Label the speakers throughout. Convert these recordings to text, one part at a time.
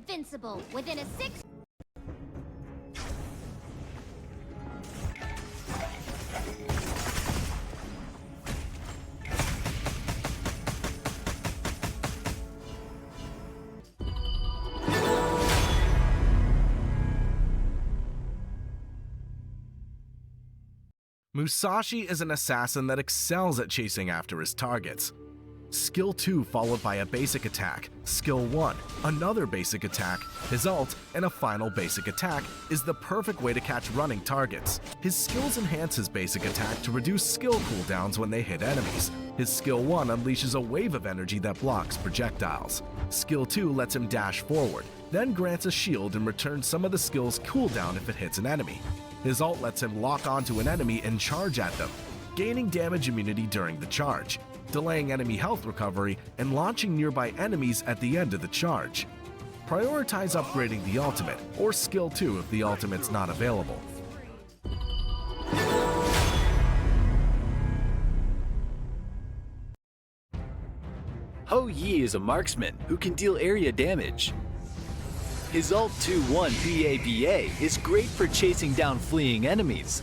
Speaker 1: invincible within a 6.
Speaker 2: Musashi is an assassin that excels at chasing after his targets. Skill 2 followed by a basic attack, Skill 1, another basic attack, his ult, and a final basic attack is the perfect way to catch running targets. His skills enhance his basic attack to reduce skill cooldowns when they hit enemies. His Skill 1 unleashes a wave of energy that blocks projectiles. Skill 2 lets him dash forward, then grants a shield and returns some of the skill's cooldown if it hits an enemy. His ult lets him lock onto an enemy and charge at them, gaining damage immunity during the charge, delaying enemy health recovery, and launching nearby enemies at the end of the charge. Prioritize upgrading the ultimate, or Skill 2 if the ultimate's not available.
Speaker 3: Hou Yi is a marksman who can deal area damage. His ult 2-1 BABA is great for chasing down fleeing enemies.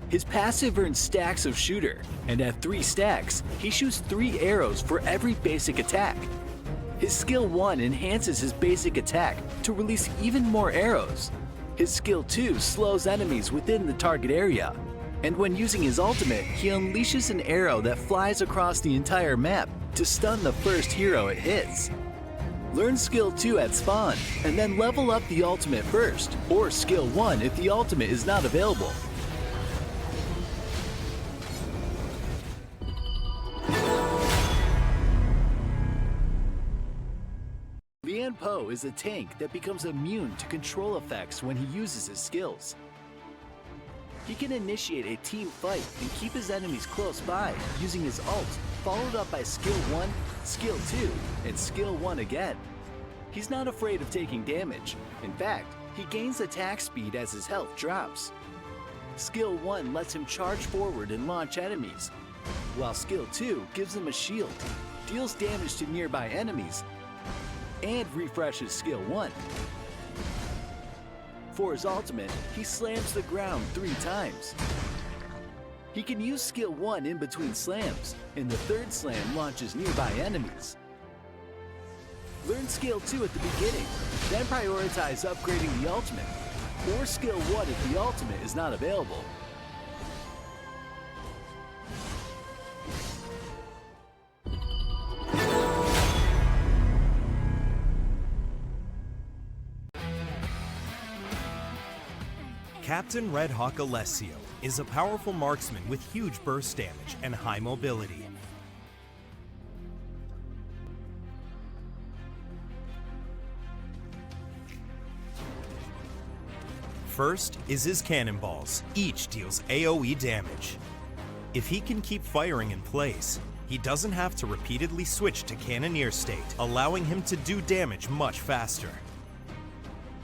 Speaker 3: His passive earns stacks of shooter, and at 3 stacks, he shoots 3 arrows for every basic attack. His Skill 1 enhances his basic attack to release even more arrows. His Skill 2 slows enemies within the target area, and when using his ultimate, he unleashes an arrow that flies across the entire map to stun the first hero it hits. Learn Skill 2 at spawn, and then level up the ultimate first, or Skill 1 if the ultimate is not available. Lian Po is a tank that becomes immune to control effects when he uses his skills. He can initiate a team fight and keep his enemies close by using his ult, followed up by Skill 1, Skill 2, and Skill 1 again. He's not afraid of taking damage. In fact, he gains attack speed as his health drops. Skill 1 lets him charge forward and launch enemies, while Skill 2 gives him a shield, deals damage to nearby enemies, and refreshes Skill 1. For his ultimate, he slams the ground 3 times. He can use Skill 1 in between slams, and the 3rd slam launches nearby enemies. Learn Skill 2 at the beginning, then prioritize upgrading the ultimate, or Skill 1 if the ultimate is not available.
Speaker 4: Captain Red Hawk Alessio is a powerful marksman with huge burst damage and high mobility. First is his cannonballs. Each deals AoE damage. If he can keep firing in place, he doesn't have to repeatedly switch to cannoneer state, allowing him to do damage much faster.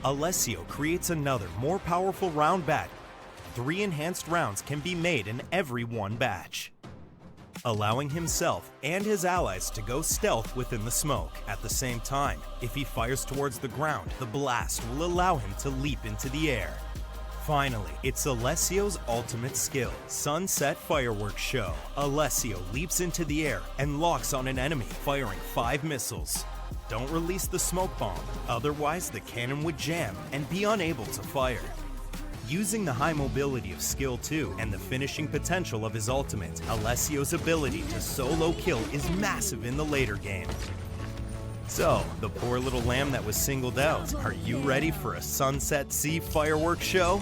Speaker 4: Alessio creates another, more powerful round bat. 3 enhanced rounds can be made in every one batch, allowing himself and his allies to go stealth within the smoke. At the same time, if he fires towards the ground, the blast will allow him to leap into the air. Finally, it's Alessio's ultimate skill, Sunset Fireworks Show. Alessio leaps into the air and locks on an enemy, firing 5 missiles. Don't release the smoke bomb, otherwise the cannon would jam and be unable to fire. Using the high mobility of Skill 2 and the finishing potential of his ultimate, Alessio's ability to solo kill is massive in the later game. So, the poor little lamb that was singled out, are you ready for a Sunset Sea fireworks show?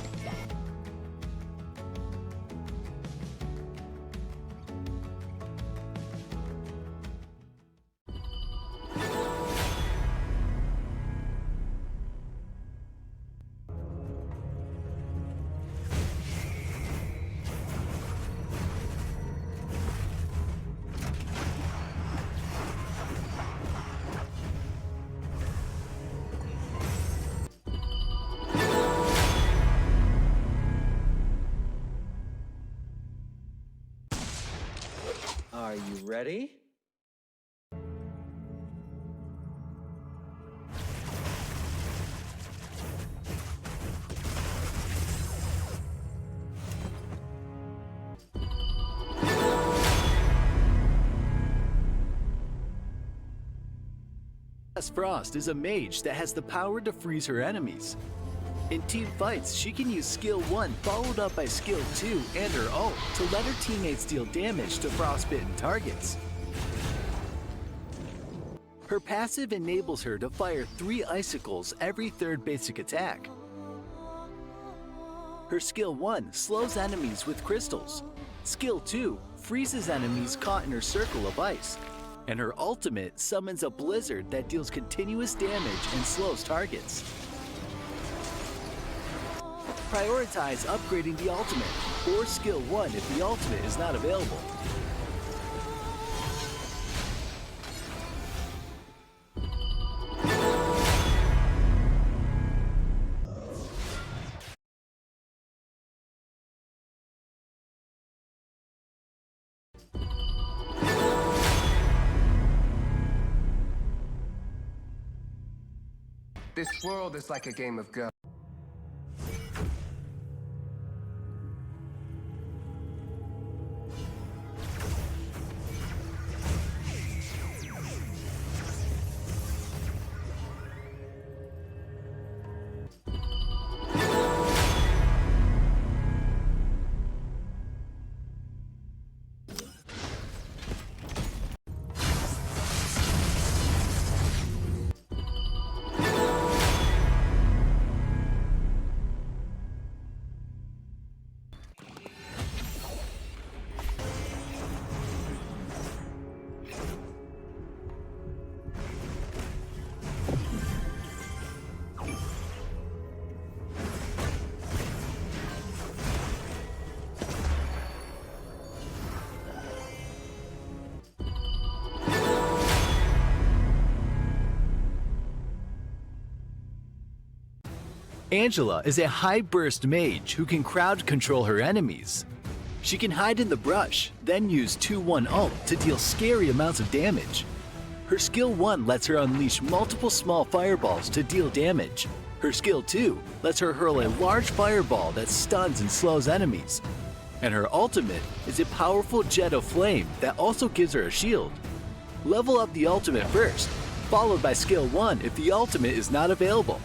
Speaker 5: Are you ready?
Speaker 3: Frost is a mage that has the power to freeze her enemies. In team fights, she can use skill 1 followed up by skill 2 and her ult to let her teammates deal damage to frostbitten targets. Her passive enables her to fire 3 icicles every 3rd basic attack. Her skill 1 slows enemies with crystals. Skill 2 freezes enemies caught in her circle of ice. And her ultimate summons a blizzard that deals continuous damage and slows targets. Prioritize upgrading the ultimate, or skill 1 if the ultimate is not available.
Speaker 6: This world is like a game of Go.
Speaker 3: Angela is a high-burst mage who can crowd control her enemies. She can hide in the brush, then use 2-1 ult to deal scary amounts of damage. Her skill 1 lets her unleash multiple small fireballs to deal damage. Her skill 2 lets her hurl a large fireball that stuns and slows enemies. And her ultimate is a powerful jet of flame that also gives her a shield. Level up the ultimate first, followed by skill 1 if the ultimate is not available.